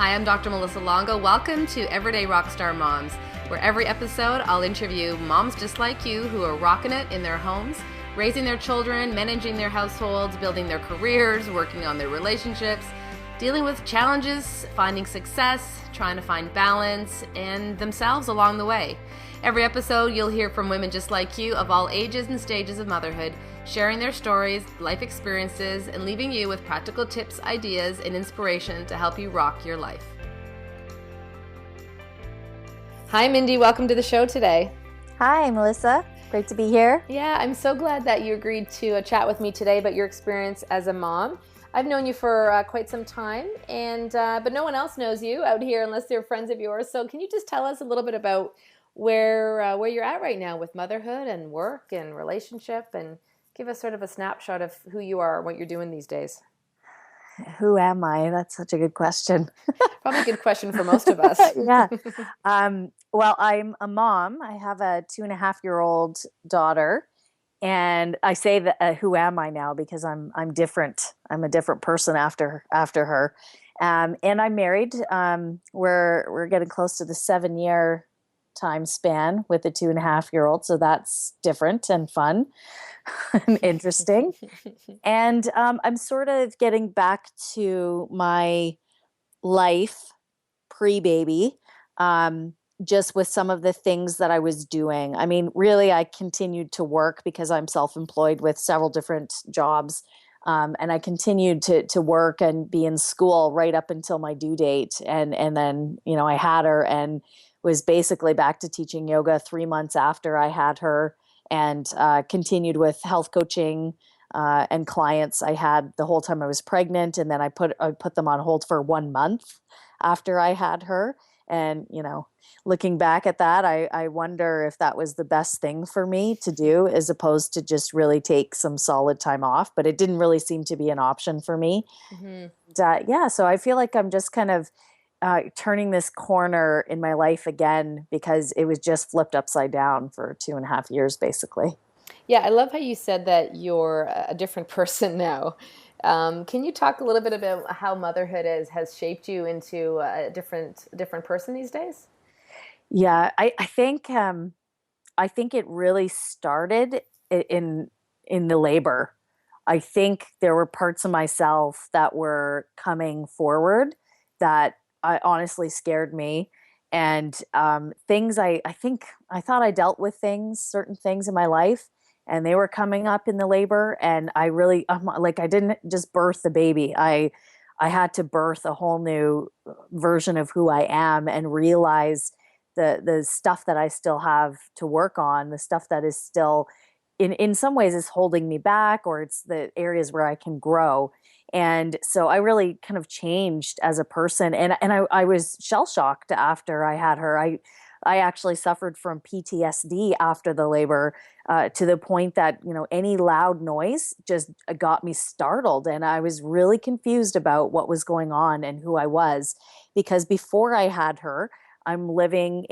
Hi, I'm Dr. Melissa Longo. Welcome to Everyday Rockstar Moms, where every episode I'll interview moms just like you who are rocking it in their homes, raising their children, managing their households, building their careers, working on their relationships, dealing with challenges, finding success, trying to find balance, and themselves along the way. Every episode, you'll hear from women just like you of all ages and stages of motherhood, sharing their stories, life experiences, and leaving you with practical tips, ideas, and inspiration to help you rock your life. Hi, Mindy. Welcome to the show today. Hi, Melissa. Great to be here. Yeah, I'm so glad that you agreed to chat with me today about your experience as a mom. I've known you for quite some time, and but no one else knows you out here unless they're friends of yours. So can you just tell us a little bit about where you're at right now with motherhood and work and relationship, and give us sort of a snapshot of who you are and what you're doing these days? Who am I? That's such a good question. Probably a good question for most of us. Yeah. Well, I'm a mom. I have a 2.5-year-old daughter. And I say that who am I now because I'm different. I'm a different person after her. And I'm married. We're getting close to the 7-year time span with a 2.5-year-old. So that's different and fun and interesting. And I'm sort of getting back to my life pre-baby, just with some of the things that I was doing. I mean, really, I continued to work because I'm self-employed with several different jobs. And I continued to work and be in school right up until my due date. And then, I had her and was basically back to teaching yoga 3 months after I had her, and continued with health coaching and clients I had the whole time I was pregnant. And then I put them on hold for 1 month after I had her. And, looking back at that, I wonder if that was the best thing for me to do, as opposed to just really take some solid time off. But it didn't really seem to be an option for me. Mm-hmm. So I feel like I'm just kind of turning this corner in my life again, because it was just flipped upside down for 2.5 years, basically. Yeah, I love how you said that you're a different person now. Can you talk a little bit about how motherhood has shaped you into a different person these days? Yeah, I think it really started in the labor. I think there were parts of myself that were coming forward that I honestly scared me. And things I thought I dealt with certain things in my life, and they were coming up in the labor. And I really, I didn't just birth the baby. I had to birth a whole new version of who I am, and realize the stuff that I still have to work on, the stuff that is still in some ways is holding me back, or it's the areas where I can grow. And so I really kind of changed as a person. And I was shell-shocked after I had her. I actually suffered from PTSD after the labor, to the point that, any loud noise just got me startled. And I was really confused about what was going on and who I was, because before I had her, I'm living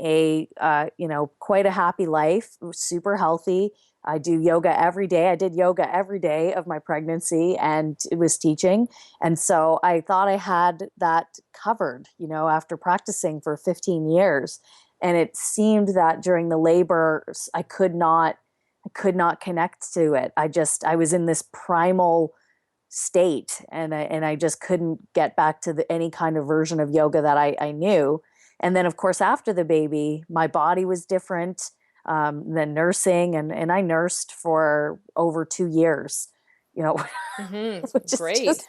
quite a happy life, super healthy. I do yoga every day. I did yoga every day of my pregnancy, and it was teaching. And so I thought I had that covered, after practicing for 15 years. And it seemed that during the labor, I could not connect to it. I was in this primal state, and I just couldn't get back to any kind of version of yoga that I knew. And then, of course, after the baby, my body was different than nursing. And I nursed for over 2 years, Mm-hmm. which is great.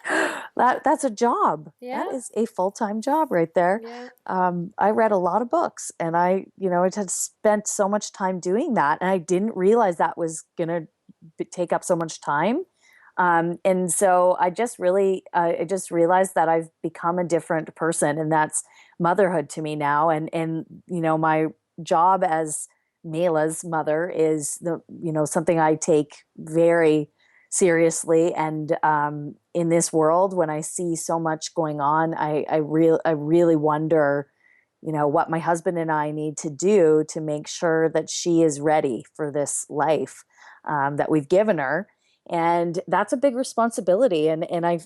That's a job. Yeah. That is a full-time job right there. Yeah. I read a lot of books, and I had spent so much time doing that. And I didn't realize that was going to take up so much time. And so I just realized that I've become a different person, and that's motherhood to me now. And my job as Mayla's mother is something I take very seriously. And in this world, when I see so much going on, I really wonder, what my husband and I need to do to make sure that she is ready for this life that we've given her. And that's a big responsibility. And I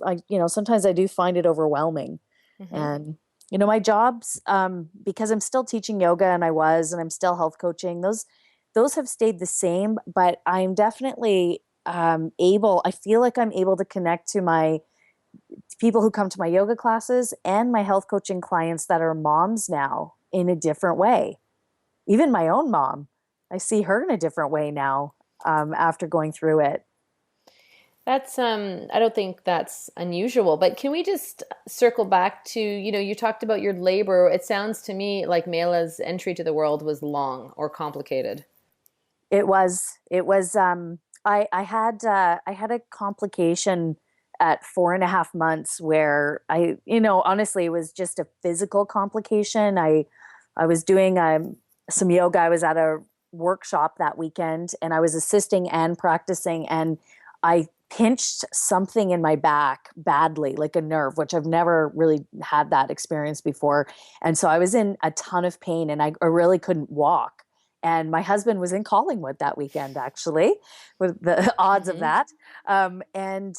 sometimes I do find it overwhelming. Mm-hmm. And My jobs, because I'm still teaching yoga and I'm still health coaching, those have stayed the same, but I'm definitely I feel like I'm able to connect to my people who come to my yoga classes and my health coaching clients that are moms now in a different way. Even my own mom, I see her in a different way now after going through it. That's I don't think that's unusual, but can we just circle back to, you talked about your labor. It sounds to me like Mayla's entry to the world was long or complicated. I had a complication at 4.5 months where honestly, it was just a physical complication. I was doing some yoga. I was at a workshop that weekend and I was assisting and practicing, and I pinched something in my back badly, like a nerve, which I've never really had that experience before. And so I was in a ton of pain and I really couldn't walk. And my husband was in Collingwood that weekend, actually, with the odds of that. And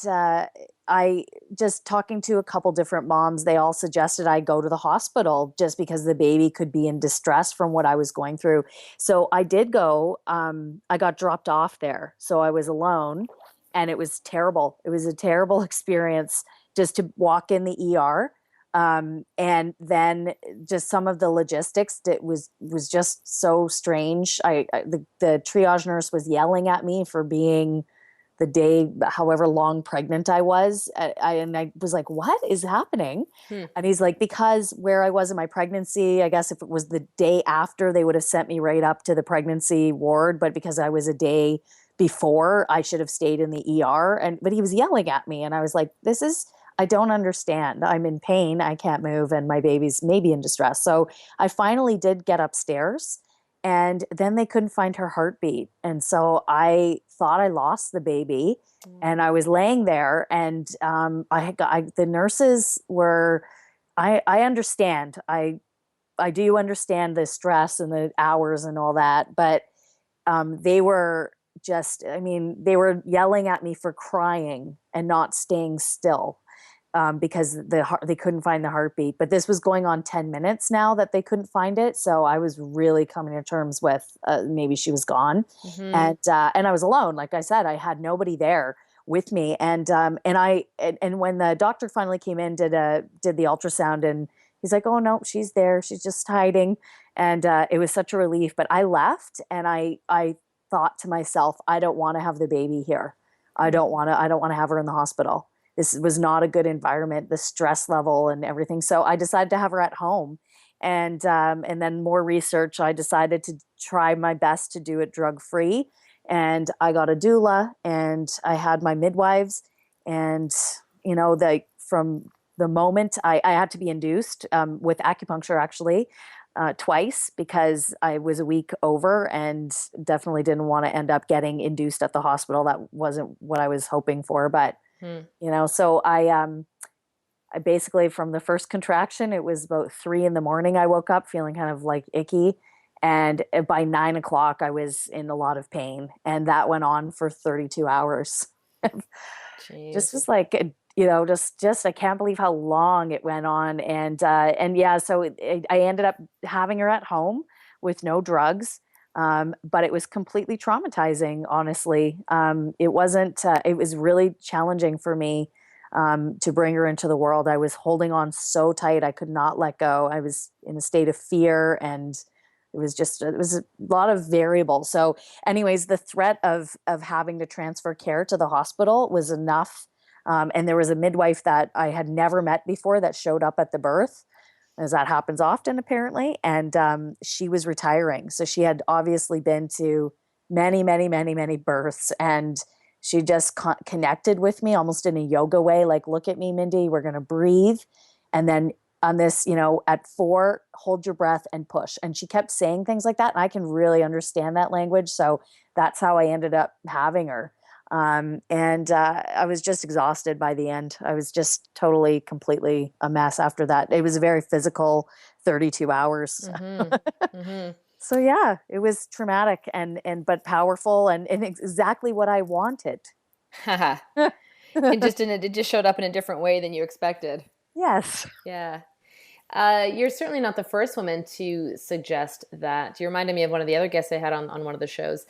I just talking to a couple different moms, they all suggested I go to the hospital just because the baby could be in distress from what I was going through. So I did go. I got dropped off there. So I was alone and it was terrible. It was a terrible experience just to walk in the ER. And then just some of the logistics was just so strange. The triage nurse was yelling at me for being the day, however long pregnant I was. And I was like, what is happening? And he's like, because where I was in my pregnancy, I guess if it was the day after, they would have sent me right up to the pregnancy ward. But because I was a day before, I should have stayed in the ER. But he was yelling at me. And I was like, I don't understand. I'm in pain. I can't move. And my baby's maybe in distress. So I finally did get upstairs and then they couldn't find her heartbeat. And so I thought I lost the baby and I was laying there and the nurses were, I understand. I do understand the stress and the hours and all that, but they were they were yelling at me for crying and not staying still. Because they couldn't find the heartbeat. But this was going on 10 minutes now that they couldn't find it. So I was really coming to terms with maybe she was gone. And I was alone. Like I said, I had nobody there with me. And when the doctor finally came in, did the ultrasound, and he's like, oh no, she's there. She's just hiding. And it was such a relief. But I left and I thought to myself, I don't want to have the baby here. I don't want to have her in the hospital. This was not a good environment, the stress level and everything. So I decided to have her at home. And then more research, I decided to try my best to do it drug-free. And I got a doula and I had my midwives. And, from the moment I had to be induced with acupuncture, actually, twice because I was a week over and definitely didn't want to end up getting induced at the hospital. That wasn't what I was hoping for, but so I basically from the first contraction, it was about 3 a.m. I woke up feeling kind of like icky. And by 9 o'clock, I was in a lot of pain. And that went on for 32 hours. Just was like, just I can't believe how long it went on. And yeah, so I ended up having her at home with no drugs. But it was completely traumatizing, honestly. It was really challenging for me to bring her into the world. I was holding on so tight. I could not let go. I was in a state of fear and it was a lot of variables. So anyways, the threat of having to transfer care to the hospital was enough. And there was a midwife that I had never met before that showed up at the birth, as that happens often, apparently. And she was retiring. So she had obviously been to many, many, many, many births. And she just connected with me almost in a yoga way. Like, look at me, Mindy, we're going to breathe. And then on this, at 4, hold your breath and push. And she kept saying things like that. And I can really understand that language. So that's how I ended up having her. I was just exhausted by the end. I was just totally, completely a mess after that. It was a very physical 32 hours. So yeah, it was traumatic but powerful and exactly what I wanted. It just showed up in a different way than you expected. Yes. Yeah. You're certainly not the first woman to suggest that. You reminded me of one of the other guests I had on one of the shows,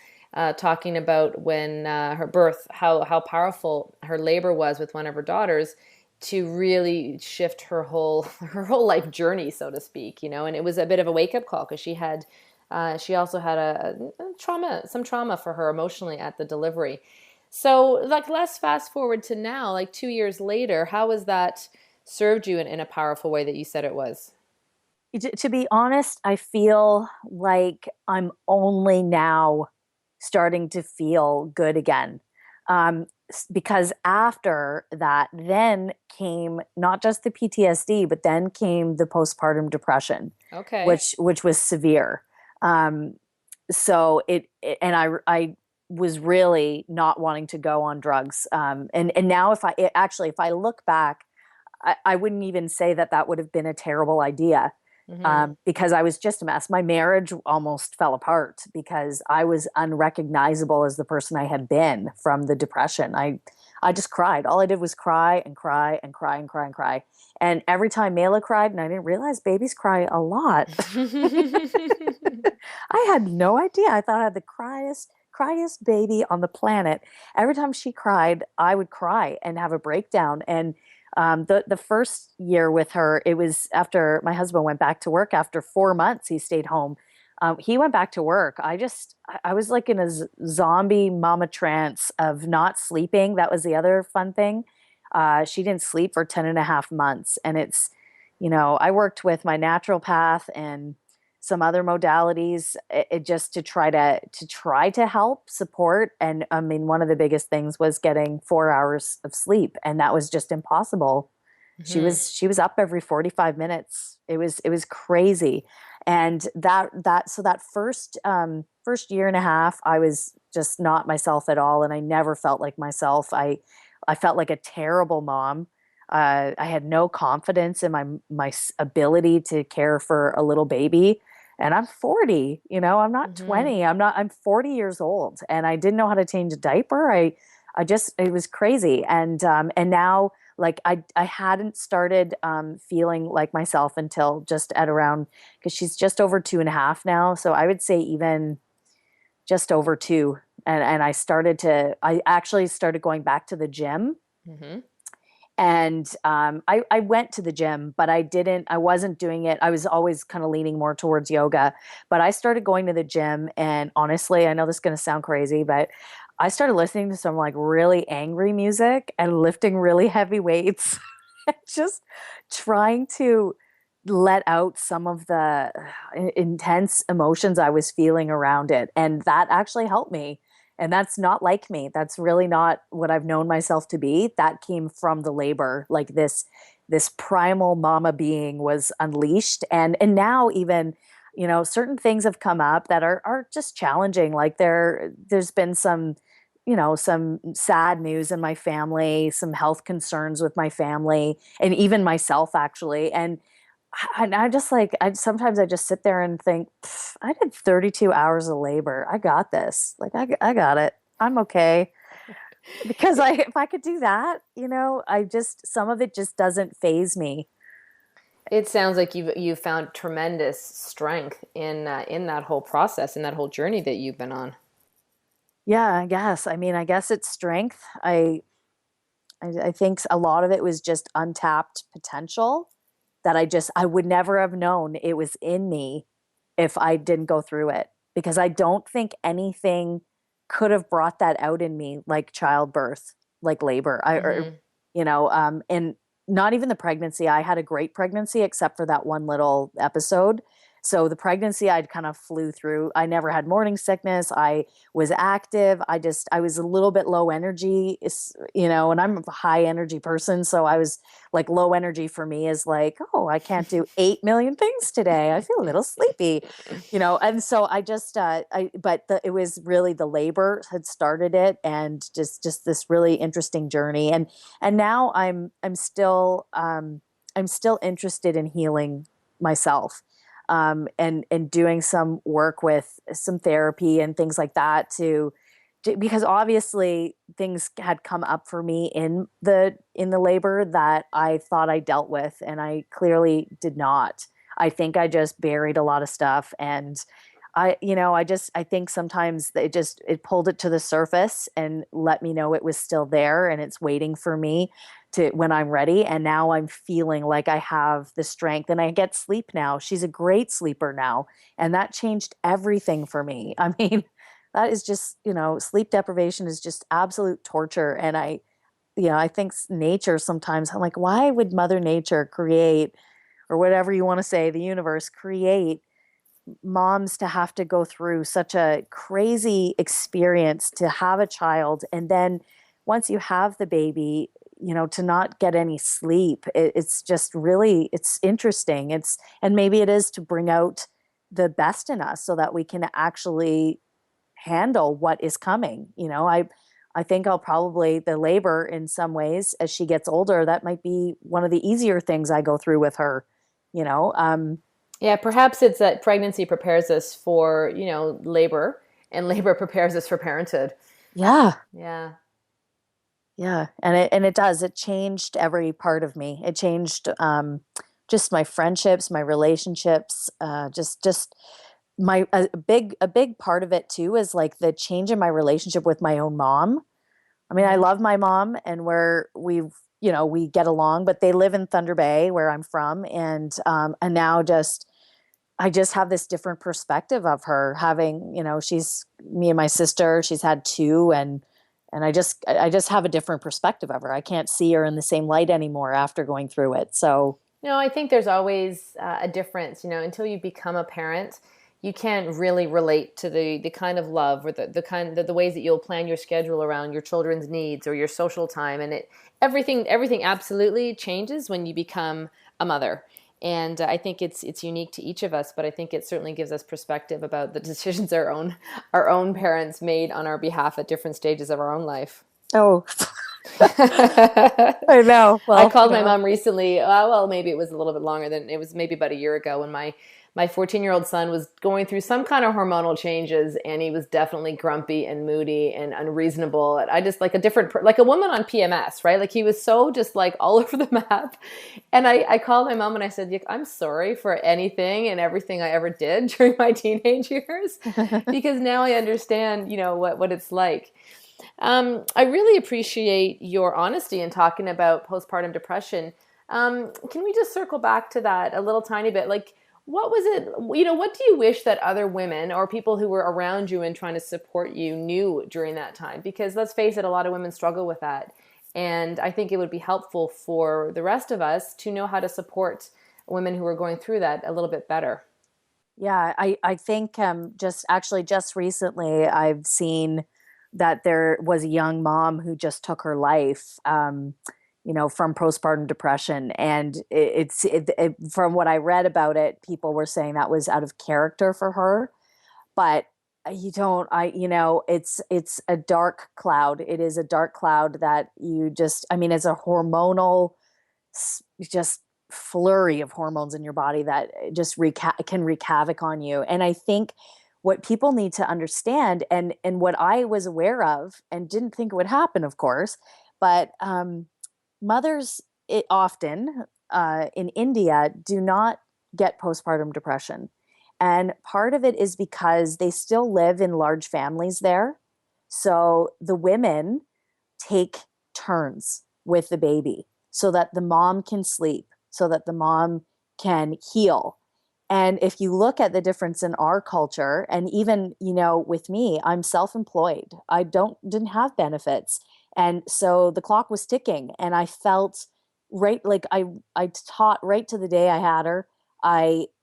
talking about when her birth, how powerful her labor was with one of her daughters to really shift her whole life journey, so to speak. And it was a bit of a wake up call because she also had some trauma for her emotionally at the delivery. So, like, let's fast forward to now, like 2 years later. How has that served you in a powerful way that you said it was? To be honest, I feel like I'm only now starting to feel good again. Because after that, then came not just the PTSD, but then came the postpartum depression, Okay. which was severe. Um, so and I was really not wanting to go on drugs. And now if I look back, I wouldn't even say that would have been a terrible idea, Mm-hmm. because I was just a mess. My marriage almost fell apart because I was unrecognizable as the person I had been from the depression. I just cried. All I did was cry and cry and cry and cry and cry. And every time Mayla cried, and I didn't realize babies cry a lot. I had no idea. I thought I had the criest baby on the planet. Every time she cried, I would cry and have a breakdown. And the first year with her, it was after my husband went back to work. After 4 months, he stayed home. He went back to work. I was like in a zombie mama trance of not sleeping. That was the other fun thing. She didn't sleep for 10 and a half months. And I worked with my naturopath and some other modalities, just to try to help support. And I mean, one of the biggest things was getting 4 hours of sleep, and that was just impossible. Mm-hmm. She was up every 45 minutes. It was crazy. And that first year and a half, I was just not myself at all, and I never felt like myself. I felt like a terrible mom. I had no confidence in my ability to care for a little baby. And I'm 40, I'm not Mm-hmm. 20. I'm 40 years old, and I didn't know how to change a diaper. It was crazy. And now, like, I hadn't started feeling like myself until just at around, because she's just over 2.5 now. So I would say even just over two. And I actually started going back to the gym. Mm-hmm. And I went to the gym, but I wasn't doing it. I was always kind of leaning more towards yoga, but I started going to the gym. And honestly, I know this is going to sound crazy, but I started listening to some like really angry music and lifting really heavy weights and just trying to let out some of the intense emotions I was feeling around it. And that actually helped me. And that's not like me. That's really not what I've known myself to be. That came from the labor. Like this primal mama being was unleashed. And now even, certain things have come up that are just challenging. Like there's been some sad news in my family, some health concerns with my family, and even myself actually. And I just sometimes I just sit there and think, I did 32 hours of labor. I got this. Like, I got it. I'm okay. Because if I could do that, some of it just doesn't phase me. It sounds like you've found tremendous strength in that whole process, in that whole journey that you've been on. Yeah, I guess. I mean, I guess it's strength. I think a lot of it was just untapped potential that I would never have known it was in me if I didn't go through it, because I don't think anything could have brought that out in me like childbirth, like labor. Mm-hmm. And not even the pregnancy. I had a great pregnancy except for that one little episode. So the pregnancy I'd kind of flew through. I never had morning sickness. I was active. I was a little bit low energy, and I'm a high energy person. So I was like, low energy for me is like, oh, I can't do 8 million things today. I feel a little sleepy, and so I just, it was really the labor had started it, and just this really interesting journey. And now I'm still interested in healing myself, and doing some work with some therapy and things like that because obviously things had come up for me in the labor that I thought I dealt with, and I clearly did not. I think I just buried a lot of stuff, and I think sometimes it pulled it to the surface and let me know it was still there and it's waiting for me to when I'm ready. And now I'm feeling like I have the strength and I get sleep now. She's a great sleeper now, and that changed everything for me. I mean, that is just, sleep deprivation is just absolute torture. And I think nature sometimes, I'm like, why would Mother Nature create, or whatever you want to say, the universe create moms to have to go through such a crazy experience to have a child, and then once you have the baby, to not get any sleep? It's just really, it's interesting. And maybe it is to bring out the best in us so that we can actually handle what is coming. I think I'll probably, the labor in some ways, as she gets older, that might be one of the easier things I go through with her, you know. Yeah, perhaps it's that pregnancy prepares us for, labor, and labor prepares us for parenthood. Yeah. Yeah. Yeah. And it does. It changed every part of me. It changed just my friendships, my relationships, just my a big part of it too is like the change in my relationship with my own mom. I mean, I love my mom, and we get along, but they live in Thunder Bay where I'm from. And now I just have this different perspective of her having, she's me and my sister, she's had two, and I just have a different perspective of her. I can't see her in the same light anymore after going through it. So, No, I think there's always a difference, until you become a parent, you can't really relate to the kind of love or the ways that you'll plan your schedule around your children's needs or your social time. And everything absolutely changes when you become a mother. And I think it's unique to each of us, but I think it certainly gives us perspective about the decisions our own parents made on our behalf at different stages of our own life. oh, I know. Well, I called my mom recently. Well, maybe it was a little bit longer than it was, maybe about a year ago, when my 14-year-old son was going through some kind of hormonal changes, and he was definitely grumpy and moody and unreasonable. And I just like like a woman on PMS, right? Like he was so just like all over the map. And I called my mom and I said, I'm sorry for anything and everything I ever did during my teenage years, because now I understand, what it's like. I really appreciate your honesty in talking about postpartum depression. Can we just circle back to that a little tiny bit? Like, what was it, what do you wish that other women or people who were around you and trying to support you knew during that time? Because let's face it, a lot of women struggle with that. And I think it would be helpful for the rest of us to know how to support women who are going through that a little bit better. yeah, I think just recently I've seen that there was a young mom who just took her life, from postpartum depression. And from what I read about it, people were saying that was out of character for her. But you don't, it's a dark cloud. It is a dark cloud that it's a hormonal, just flurry of hormones in your body that just can wreak havoc on you. And I think what people need to understand, and what I was aware of and didn't think it would happen, of course, but mothers often in India do not get postpartum depression. And part of it is because they still live in large families there. So the women take turns with the baby so that the mom can sleep, so that the mom can heal. And if you look at the difference in our culture, and even, with me, I'm self-employed. I didn't have benefits. And so the clock was ticking, and I felt right, like I taught right to the day I had her.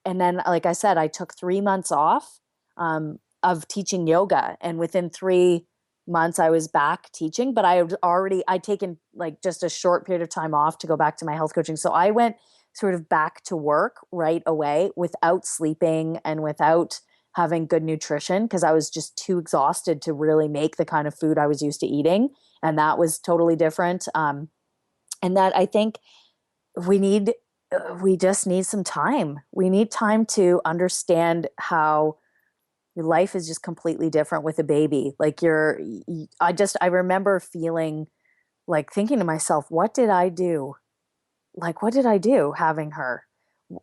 And then, like I said, I took 3 months off of teaching yoga. And within 3 months I was back teaching, but I'd taken like just a short period of time off to go back to my health coaching. So I went sort of back to work right away without sleeping and without having good nutrition, because I was just too exhausted to really make the kind of food I was used to eating. And that was totally different. And that I think we just need some time. We need time to understand how your life is just completely different with a baby. Like I remember feeling like thinking to myself, what did I do? Like, what did I do having her?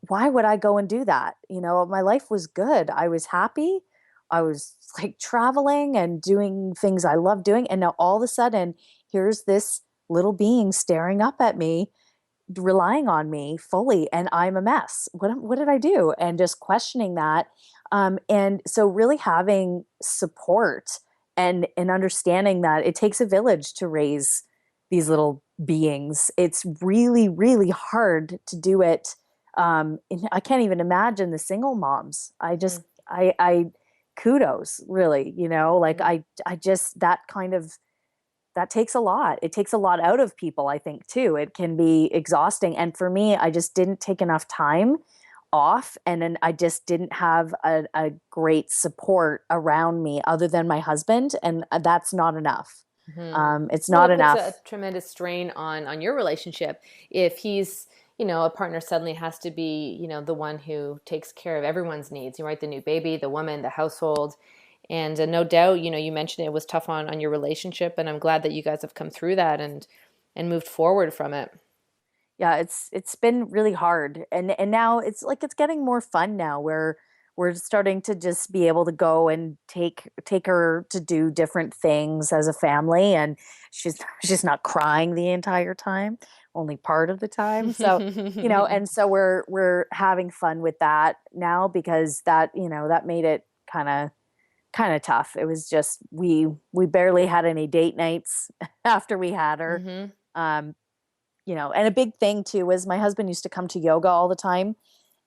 Why would I go and do that? My life was good. I was happy. I was like traveling and doing things I love doing. And now all of a sudden, here's this little being staring up at me, relying on me fully, and I'm a mess. What did I do? And just questioning that. And so really having support and understanding that it takes a village to raise these little beings. It's really, really hard to do it. And I can't even imagine the single moms. I kudos, really, like I just, that takes a lot. It takes a lot out of people, I think, too. It can be exhausting. And for me, I just didn't take enough time off. And then I just didn't have a great support around me other than my husband. And that's not enough. It's not enough. It puts a tremendous strain on your relationship if he's, a partner suddenly has to be, the one who takes care of everyone's needs, right? The new baby, the woman, the household. And no doubt, you mentioned it was tough on your relationship, and I'm glad that you guys have come through that and moved forward from it. Yeah, it's been really hard. And now it's like it's getting more fun now where we're starting to just be able to go and take her to do different things as a family, and she's not crying the entire time, only part of the time. So, and so we're having fun with that now because that made it kind of tough. It was just we barely had any date nights after we had her. And a big thing too was my husband used to come to yoga all the time.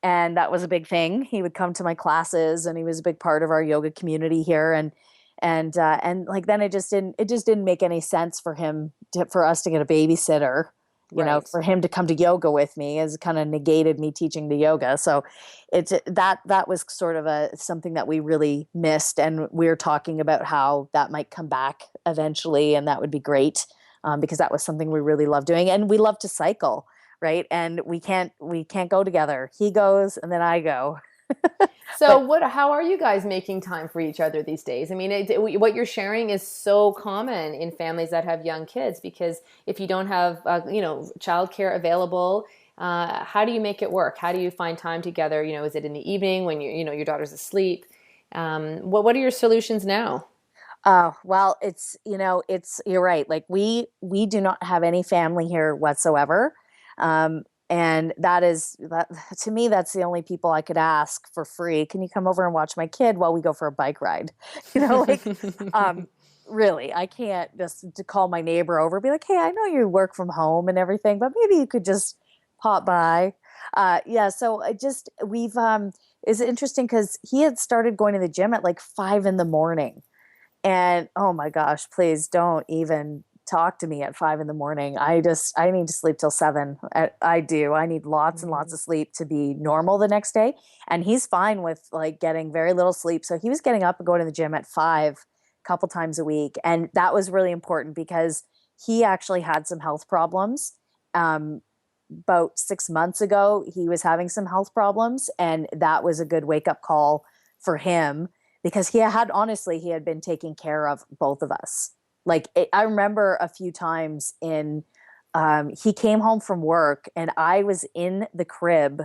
And that was a big thing. He would come to my classes, and he was a big part of our yoga community here. And like then it just didn't make any sense for for us to get a babysitter. For him to come to yoga with me has kind of negated me teaching the yoga. So that was sort of something that we really missed. And we're talking about how that might come back eventually, and that would be great because that was something we really love doing, and we love to cycle. Right. And we can't go together. He goes and then I go. So how are you guys making time for each other these days? I mean, what you're sharing is so common in families that have young kids, because if you don't have, childcare available, how do you make it work? How do you find time together? Is it in the evening when your daughter's asleep? What are your solutions now? Well, you're right. Like we do not have any family here whatsoever. And that to me, that's the only people I could ask for free. Can you come over and watch my kid while we go for a bike ride? Really, I can't just to call my neighbor over, be like, hey, I know you work from home and everything, but maybe you could just pop by. Yeah. So it's interesting because he had started going to the gym at like 5 a.m. And oh my gosh, please don't even talk to me at 5 a.m. I need to sleep till 7. I do. I need lots and lots of sleep to be normal the next day. And he's fine with like getting very little sleep. So he was getting up and going to the gym at 5 a couple times a week. And that was really important because he actually had some health problems. About 6 months ago, he was having some health problems, and that was a good wake up call for him because he had been taking care of both of us. I remember a few times he came home from work and I was in the crib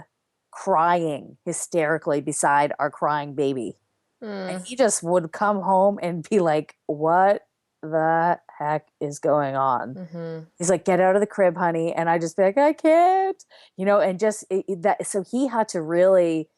crying hysterically beside our crying baby. And he just would come home and be like, what the heck is going on? He's like, get out of the crib, honey. And I just be like, I can't, and just so he had to really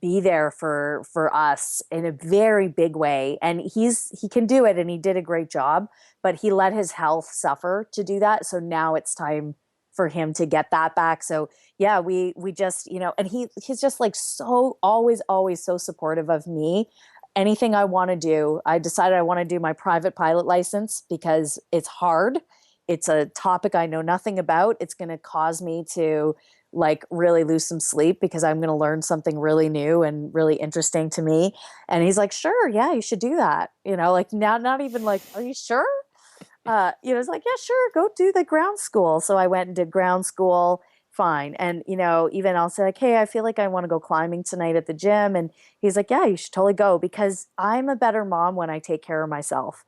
be there for us in a very big way. And he can do it, and he did a great job, but he let his health suffer to do that. So now it's time for him to get that back. So yeah, we just, and he's just like so always so supportive of me. Anything I want to do, I decided I want to do my private pilot license because it's hard. It's a topic I know nothing about. It's going to cause me to like really lose some sleep because I'm going to learn something really new and really interesting to me. And he's like, sure, yeah, you should do that. Like now, not even like, are you sure? It's like, yeah, sure, go do the ground school. So I went and did ground school, fine. And, even I'll say like, hey, I feel like I want to go climbing tonight at the gym. And he's like, yeah, you should totally go because I'm a better mom when I take care of myself.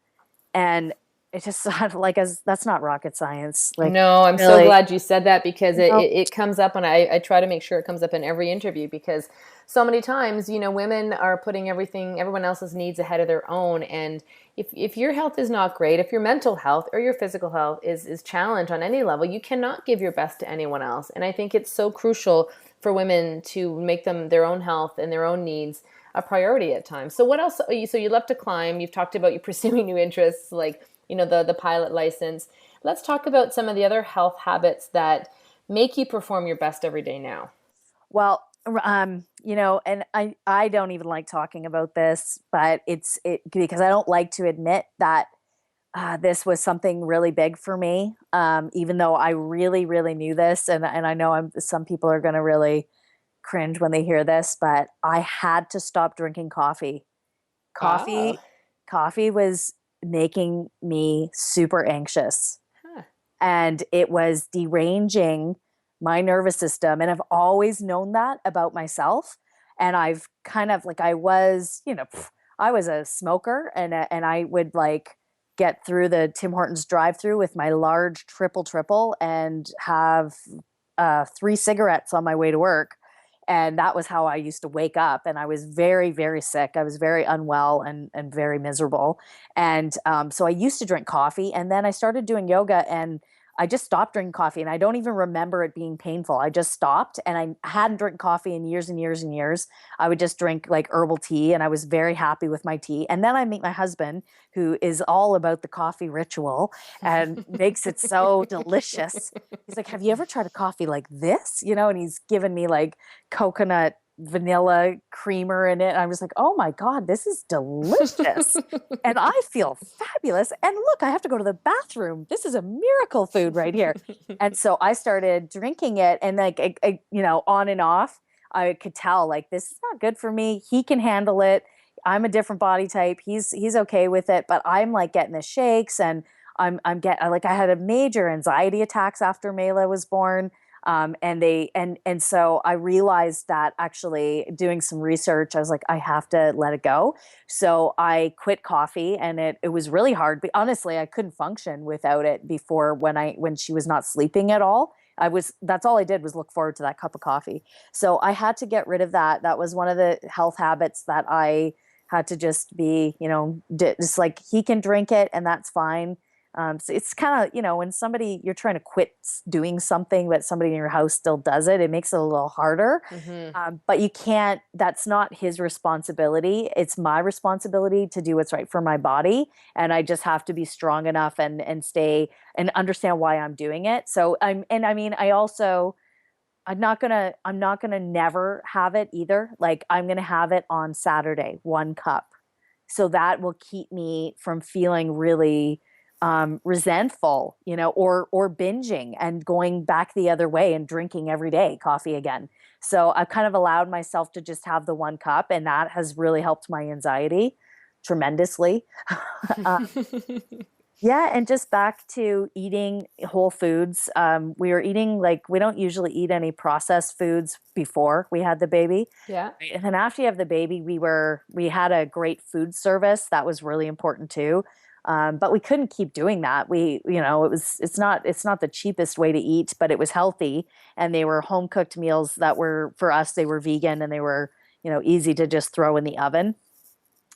And it just sort of like, as that's not rocket science. Like, No, I'm so really, glad you said that because you know, it comes up, and I try to make sure it comes up in every interview because so many times, women are putting everyone else's needs ahead of their own. And if your health is not great, if your mental health or your physical health is challenged on any level, you cannot give your best to anyone else. And I think it's so crucial for women to make their own health and their own needs a priority at times. So what else? So you love to climb. You've talked about you pursuing new interests like, the pilot license. Let's talk about some of the other health habits that make you perform your best every day now. well, and I don't even like talking about this, but it's because I don't like to admit that this was something really big for me. Even though I really, really knew this, and I know some people are going to really cringe when they hear this, but I had to stop drinking coffee. Oh, Coffee, coffee was making me super anxious huh. and it was deranging my nervous system. And I've always known that about myself. And I've kind of like, I was a smoker and I would like get through the Tim Hortons drive through with my large triple and have 3 cigarettes on my way to work. And that was how I used to wake up. And I was very, very sick. I was very unwell and very miserable. And so I used to drink coffee. And then I started doing yoga and I just stopped drinking coffee. And I don't even remember it being painful. I just stopped and I hadn't drank coffee in years and years and years. I would just drink like herbal tea and I was very happy with my tea. And then I meet my husband, who is all about the coffee ritual and makes it so delicious. He's like, have you ever tried a coffee like this? And he's given me like coconut vanilla creamer in it. And I was like, oh my God, this is delicious. And I feel fabulous. And look, I have to go to the bathroom. This is a miracle food right here. And so I started drinking it and like, on and off, I could tell like, this is not good for me. He can handle it. I'm a different body type. He's okay with it, but I'm like getting the shakes and I'm getting like, I had a major anxiety attacks after Mayla was born. And so I realized that actually doing some research, I was like, I have to let it go. So I quit coffee and it was really hard. But honestly, I couldn't function without it before when she was not sleeping at all. That's all I did was look forward to that cup of coffee. So I had to get rid of that. That was one of the health habits that I had to just be, just like he can drink it and that's fine. So it's kind of, when you're trying to quit doing something, but somebody in your house still does it, it makes it a little harder. Mm-hmm. But you can't, that's not his responsibility. It's my responsibility to do what's right for my body. And I just have to be strong enough and stay and understand why I'm doing it. So I'm not gonna never have it either. Like I'm gonna have it on Saturday, 1 cup. So that will keep me from feeling really resentful, or binging and going back the other way and drinking every day coffee again. So I kind of allowed myself to just have the 1 cup, and that has really helped my anxiety tremendously. uh, yeah, and just back to eating whole foods. We were eating we don't usually eat any processed foods before we had the baby. Yeah. And then after you have the baby, we had a great food service that was really important too. But we couldn't keep doing that. It's not the cheapest way to eat, but it was healthy. And they were home cooked meals that were, for us, they were vegan and they were, easy to just throw in the oven.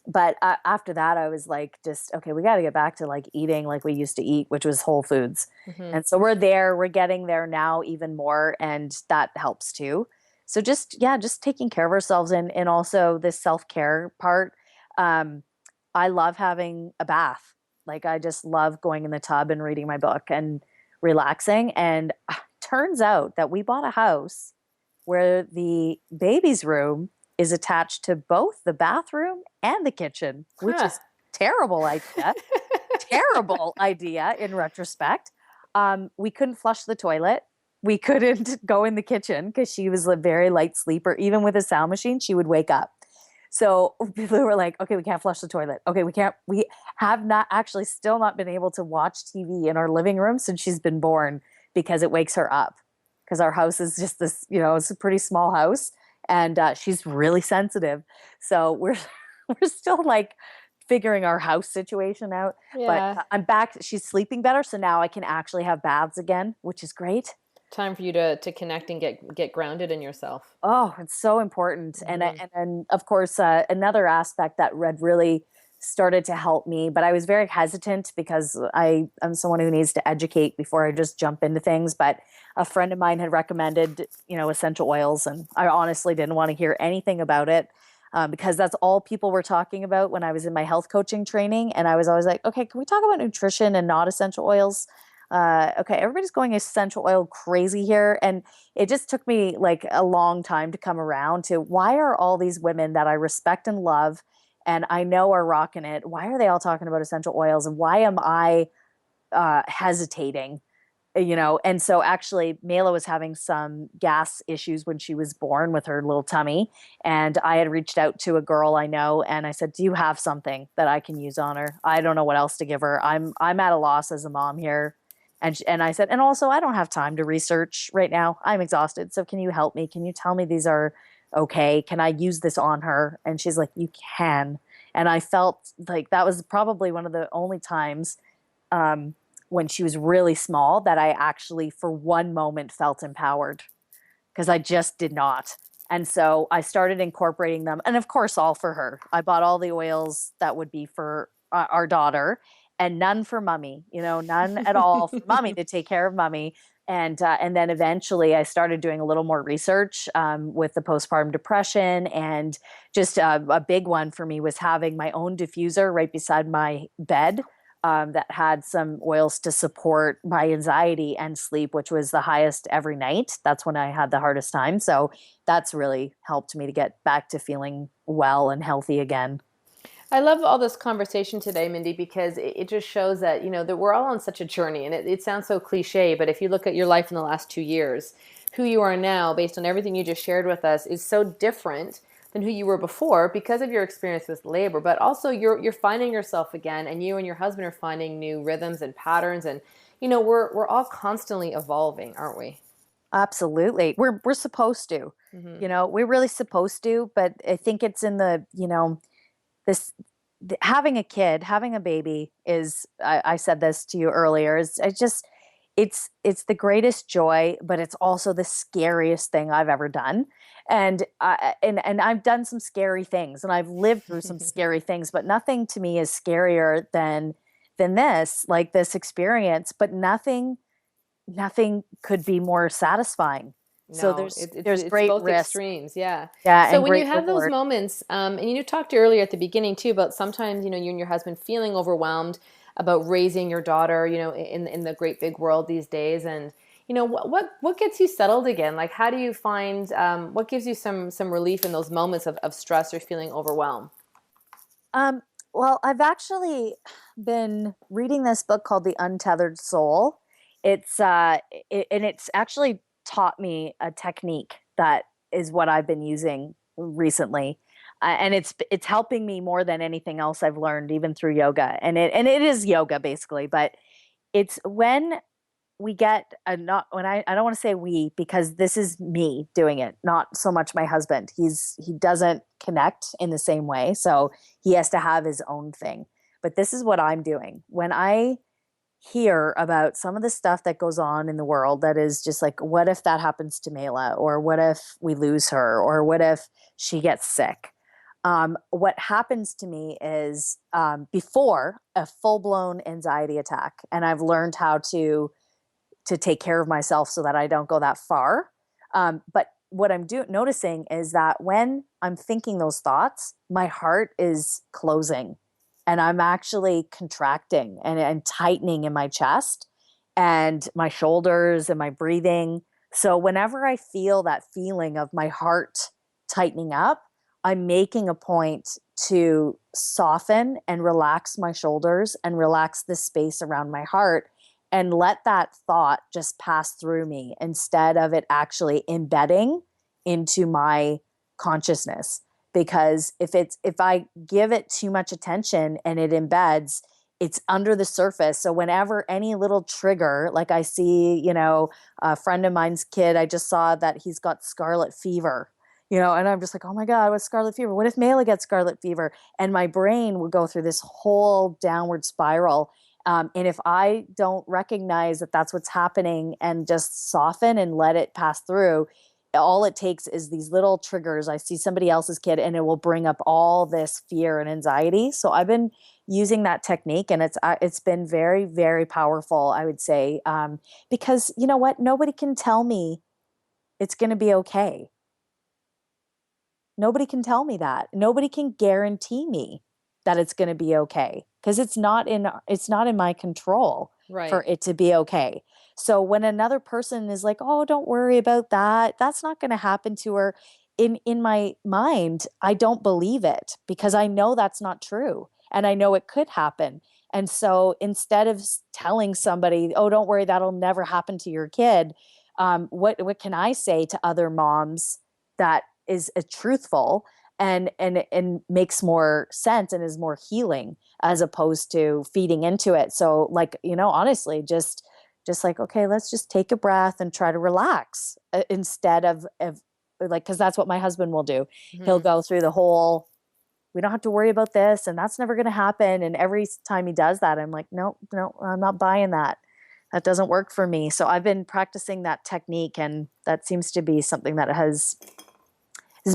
But after that, I was like, just, okay, we got to get back to like eating like we used to eat, which was whole foods. Mm-hmm. And so we're getting there now even more. And that helps too. So just taking care of ourselves and also this self-care part. I love having a bath. Like I just love going in the tub and reading my book and relaxing. And turns out that we bought a house where the baby's room is attached to both the bathroom and the kitchen, which Huh. is terrible idea. Terrible idea in retrospect. We couldn't flush the toilet. We couldn't go in the kitchen because she was a very light sleeper. Even with a sound machine, she would wake up. So people were like, okay, we can't flush the toilet. Okay, we have not actually still not been able to watch TV in our living room since she's been born because it wakes her up. because our house is just this, it's a pretty small house, and she's really sensitive. So we're we're still like figuring our house situation out. But Yeah. I'm back. She's sleeping better, so now I can actually have baths again, which is great. Time for you to connect and get grounded in yourself. Oh, it's so important. Hmm. And of course, another aspect that Red really started to help me, but I was very hesitant because I'm someone who needs to educate before I just jump into things. But a friend of mine had recommended, essential oils, and I honestly didn't want to hear anything about it, because that's all people were talking about when I was in my health coaching training. And I was always like, okay, can we talk about nutrition and not essential oils? Okay, everybody's going essential oil crazy here. And it just took me like a long time to come around to, why are all these women that I respect and love and I know are rocking it, why are they all talking about essential oils, and why am I hesitating? And so actually Mayla was having some gas issues when she was born with her little tummy, and I had reached out to a girl I know and I said, do you have something that I can use on her? I don't know what else to give her. I'm at a loss as a mom here. And I said, and also I don't have time to research right now. I'm exhausted. So can you help me? Can you tell me these are okay? Can I use this on her? And she's like, you can. And I felt like that was probably one of the only times, when she was really small, that I actually for one moment felt empowered, because I just did not. And so I started incorporating them. And of course, all for her. I bought all the oils that would be for our daughter, and none for mummy, none at all for mummy, to take care of mummy. And then eventually I started doing a little more research, with the postpartum depression. And just a big one for me was having my own diffuser right beside my bed, that had some oils to support my anxiety and sleep, which was the highest every night. That's when I had the hardest time. So that's really helped me to get back to feeling well and healthy again. I love all this conversation today, Mindy, because it just shows that, that we're all on such a journey. And it sounds so cliche, but if you look at your life in the last 2 years, who you are now, based on everything you just shared with us, is so different than who you were before because of your experience with labor. But also you're finding yourself again, and you and your husband are finding new rhythms and patterns. And, we're all constantly evolving, aren't we? Absolutely. We're supposed to, Hmm. we're really supposed to, but I think it's in this having a kid, having a baby is, I said this to you earlier, is it's the greatest joy, but it's also the scariest thing I've ever done. And I've done some scary things, and I've lived through some scary things, but nothing to me is scarier than this, like this experience. But nothing could be more satisfying. So No, there's it's great both risk, extremes, yeah. yeah, So and when you great have those reward. moments, and you talked earlier at the beginning too about sometimes you and your husband feeling overwhelmed about raising your daughter, in the great big world these days, and what gets you settled again? Like, how do you find what gives you some relief in those moments of stress or feeling overwhelmed? Um, well, I've actually been reading this book called The Untethered Soul. And it's actually taught me a technique that is what I've been using recently. And it's helping me more than anything else I've learned, even through yoga. And it is yoga basically, but it's when we get a not when I don't want to say we, because this is me doing it, not so much my husband. He doesn't connect in the same way, so he has to have his own thing. But this is what I'm doing when I hear about some of the stuff that goes on in the world, that is just like, what if that happens to Mayla, or what if we lose her, or what if she gets sick? What happens to me is, before a full-blown anxiety attack, and I've learned how to take care of myself so that I don't go that far. But what I'm noticing is that when I'm thinking those thoughts, my heart is closing, and I'm actually contracting and tightening in my chest and my shoulders and my breathing. So whenever I feel that feeling of my heart tightening up, I'm making a point to soften and relax my shoulders and relax the space around my heart, and let that thought just pass through me instead of it actually embedding into my consciousness. Because if I give it too much attention and it embeds, it's under the surface. So whenever any little trigger, like I see, a friend of mine's kid, I just saw that he's got scarlet fever, and I'm just like, oh my God, what's scarlet fever? What if Mayla gets scarlet fever? And my brain would go through this whole downward spiral. And if I don't recognize that that's what's happening and just soften and let it pass through, all it takes is these little triggers. I see somebody else's kid and it will bring up all this fear and anxiety. So I've been using that technique, and it's been very, very powerful, I would say, because you know what? Nobody can tell me it's going to be okay. Nobody can tell me that. Nobody can guarantee me that it's going to be okay, because it's not in my control for it to be okay. So when another person is like, "Oh, don't worry about that. That's not going to happen to her." In my mind, I don't believe it, because I know that's not true, and I know it could happen. And so instead of telling somebody, "Oh, don't worry, that'll never happen to your kid," what can I say to other moms that is truthful and makes more sense and is more healing, as opposed to feeding into it? So like, honestly, just like, okay, let's just take a breath and try to relax, instead of like, because that's what my husband will do. Mm-hmm. He'll go through the whole, we don't have to worry about this, and that's never going to happen. And every time he does that, I'm like, no, I'm not buying that. That doesn't work for me. So I've been practicing that technique, and that seems to be something that has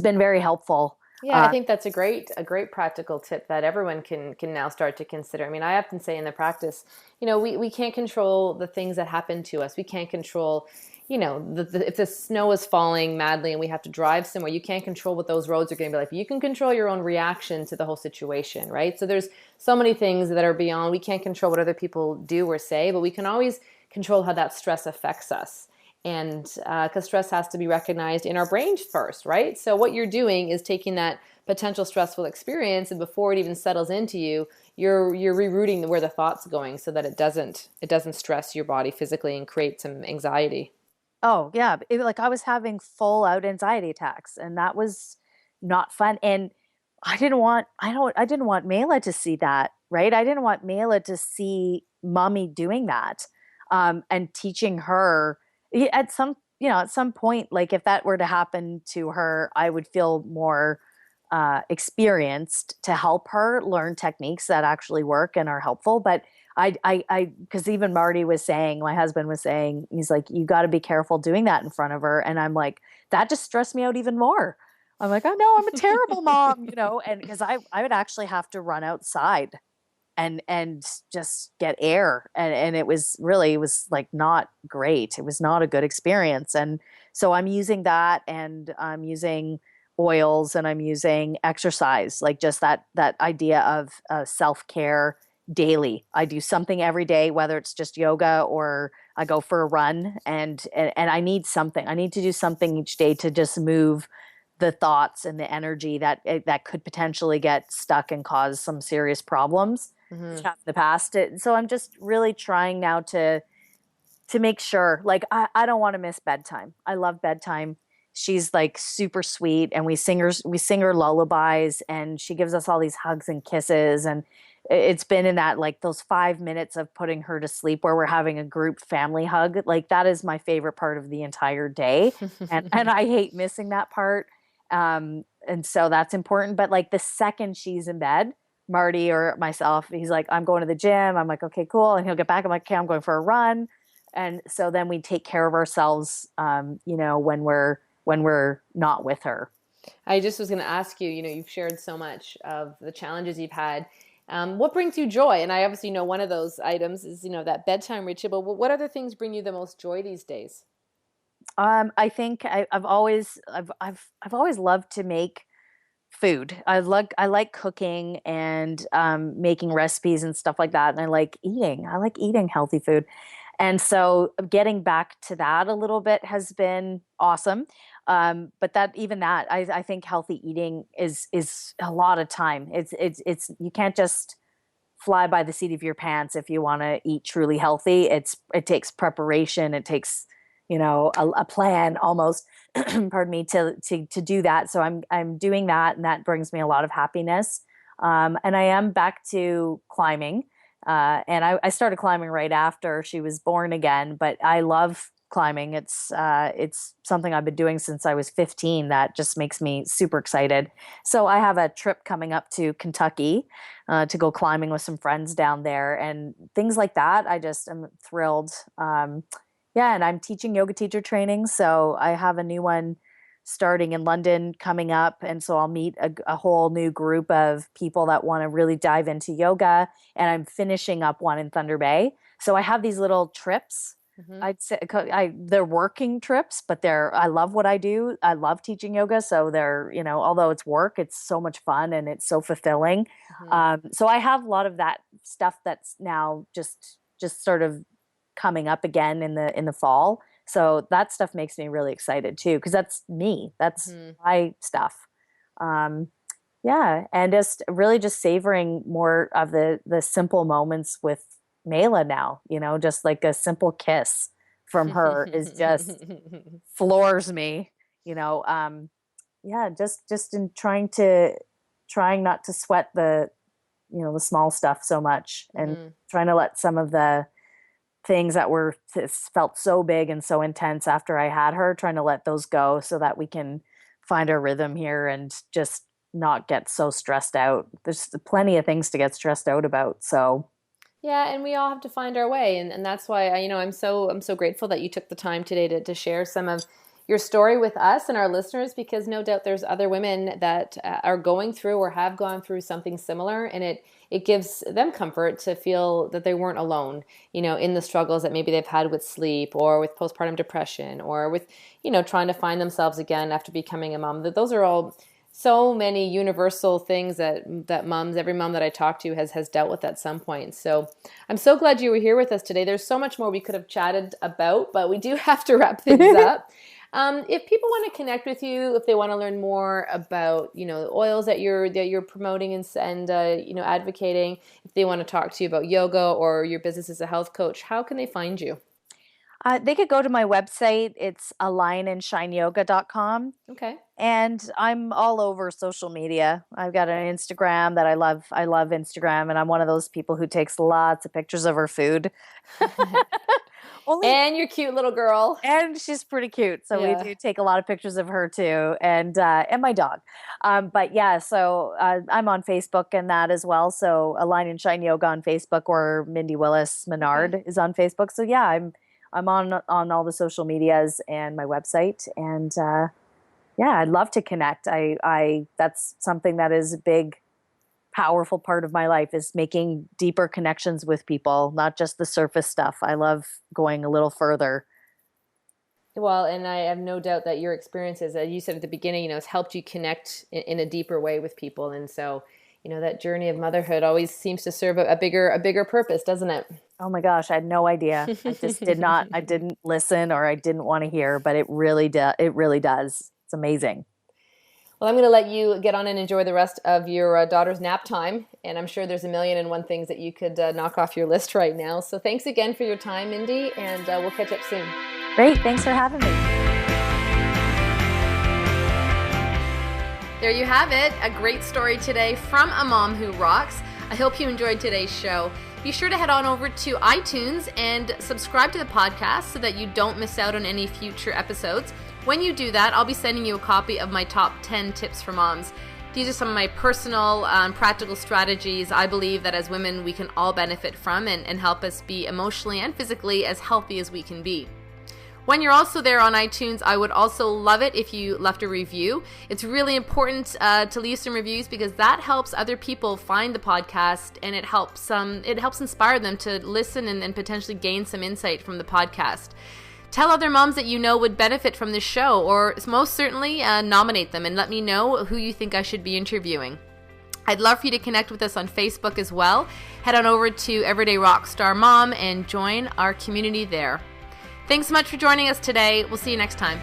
been very helpful. Yeah, I think that's a great practical tip that everyone can now start to consider. I mean, I often say in the practice, we can't control the things that happen to us. We can't control, if the snow is falling madly and we have to drive somewhere, you can't control what those roads are going to be like. You can control your own reaction to the whole situation, right? So there's so many things that are beyond. We can't control what other people do or say, but we can always control how that stress affects us. And because stress has to be recognized in our brains first, right? So what you're doing is taking that potential stressful experience, and before it even settles into you, you're rerouting where the thought's going, so that it doesn't stress your body physically and create some anxiety. Oh yeah, like I was having full out anxiety attacks, and that was not fun. And I didn't want Mayla to see that, right? I didn't want Mayla to see mommy doing that, and teaching her. At some point, like if that were to happen to her, I would feel more experienced to help her learn techniques that actually work and are helpful. But because even Marty was saying, my husband was saying, he's like, you got to be careful doing that in front of her. And I'm like, that just stressed me out even more. I'm like, I know I'm a terrible mom, and because I would actually have to run outside and just get air. And it was like not great. It was not a good experience. And so I'm using that, and I'm using oils, and I'm using exercise, like just that idea of self-care daily. I do something every day, whether it's just yoga or I go for a run, and I need something. I need to do something each day to just move the thoughts and the energy that could potentially get stuck and cause some serious problems. Mm-hmm. In the past. So I'm just really trying now to make sure, like, I don't want to miss bedtime. I love bedtime. She's like super sweet, and we sing her lullabies, and she gives us all these hugs and kisses. And it's been in that, like, those 5 minutes of putting her to sleep where we're having a group family hug. Like, that is my favorite part of the entire day. and I hate missing that part. And so that's important. But like the second she's in bed, Marty or myself, he's like, I'm going to the gym. I'm like, okay, cool. And he'll get back. I'm like, okay, I'm going for a run. And so then we take care of ourselves, when we're not with her. I just was going to ask you, you've shared so much of the challenges you've had. What brings you joy? And I obviously know one of those items is, that bedtime ritual. But what other things bring you the most joy these days? I think I've always loved to make food. I like cooking and making recipes and stuff like that. And I like eating healthy food. And so getting back to that a little bit has been awesome. But I think healthy eating is a lot of time. It's you can't just fly by the seat of your pants if you want to eat truly healthy. It takes preparation. It takes a plan almost, pardon me, to do that. So I'm doing that, and that brings me a lot of happiness. And I am back to climbing. And I started climbing right after she was born again, but I love climbing. It's something I've been doing since I was 15. That just makes me super excited. So I have a trip coming up to Kentucky to go climbing with some friends down there and things like that. I just am thrilled. Yeah, and I'm teaching yoga teacher training, so I have a new one starting in London coming up, and so I'll meet a whole new group of people that want to really dive into yoga, and I'm finishing up one in Thunder Bay. So I have these little trips. I'd say they're working trips, but I love what I do. I love teaching yoga. So they're, although it's work, it's so much fun and it's so fulfilling. So I have a lot of that stuff that's now just sort of coming up again in the fall. So that stuff makes me really excited too, because that's me. That's my stuff. Yeah. And just savoring more of the simple moments with Mayla now, just like a simple kiss from her is just floors me, yeah, just in trying not to sweat the small stuff so much and trying to let some of the things that felt so big and so intense after I had her, trying to let those go so that we can find our rhythm here and just not get so stressed out. There's plenty of things to get stressed out about. So yeah, and we all have to find our way, and that's why I'm so grateful that you took the time today to share some of your story with us and our listeners, because no doubt there's other women that are going through or have gone through something similar, and it gives them comfort to feel that they weren't alone, in the struggles that maybe they've had with sleep or with postpartum depression or with trying to find themselves again after becoming a mom. That those are all so many universal things that every mom that I talk to has dealt with at some point. So I'm so glad you were here with us today. There's so much more we could have chatted about, but we do have to wrap things up. If people want to connect with you, if they want to learn more about, the oils that you're promoting and advocating, if they want to talk to you about yoga or your business as a health coach, how can they find you? They could go to my website. It's alignanshineyoga.com. Okay. And I'm all over social media. I've got an Instagram that I love. I love Instagram, and I'm one of those people who takes lots of pictures of her food. And your cute little girl. And she's pretty cute. So we do take a lot of pictures of her too, and my dog. But yeah, so I'm on Facebook and that as well. So Align and Shine Yoga on Facebook, or Mindy Willis Menard is on Facebook. So yeah, I'm on all the social medias and my website, and yeah, I'd love to connect. I that's something that is a big, powerful part of my life, is making deeper connections with people, not just the surface stuff. I love going a little further. Well, and I have no doubt that your experiences, as you said at the beginning, has helped you connect in a deeper way with people. And so, that journey of motherhood always seems to serve a bigger purpose, doesn't it? Oh my gosh, I had no idea. I just I didn't listen, or I didn't want to hear, but it really does. It's amazing. Well, I'm going to let you get on and enjoy the rest of your daughter's nap time. And I'm sure there's a million and one things that you could knock off your list right now. So thanks again for your time, Mindy, and we'll catch up soon. Great. Thanks for having me. There you have it. A great story today from a mom who rocks. I hope you enjoyed today's show. Be sure to head on over to iTunes and subscribe to the podcast so that you don't miss out on any future episodes. When you do that, I'll be sending you a copy of my top 10 tips for moms. These are some of my personal practical strategies I believe that as women we can all benefit from and help us be emotionally and physically as healthy as we can be. When you're also there on iTunes, I would also love it if you left a review. It's really important to leave some reviews, because that helps other people find the podcast, and it helps inspire them to listen and potentially gain some insight from the podcast. Tell other moms that you know would benefit from this show, or most certainly nominate them and let me know who you think I should be interviewing. I'd love for you to connect with us on Facebook as well. Head on over to Everyday Rockstar Mom and join our community there. Thanks so much for joining us today. We'll see you next time.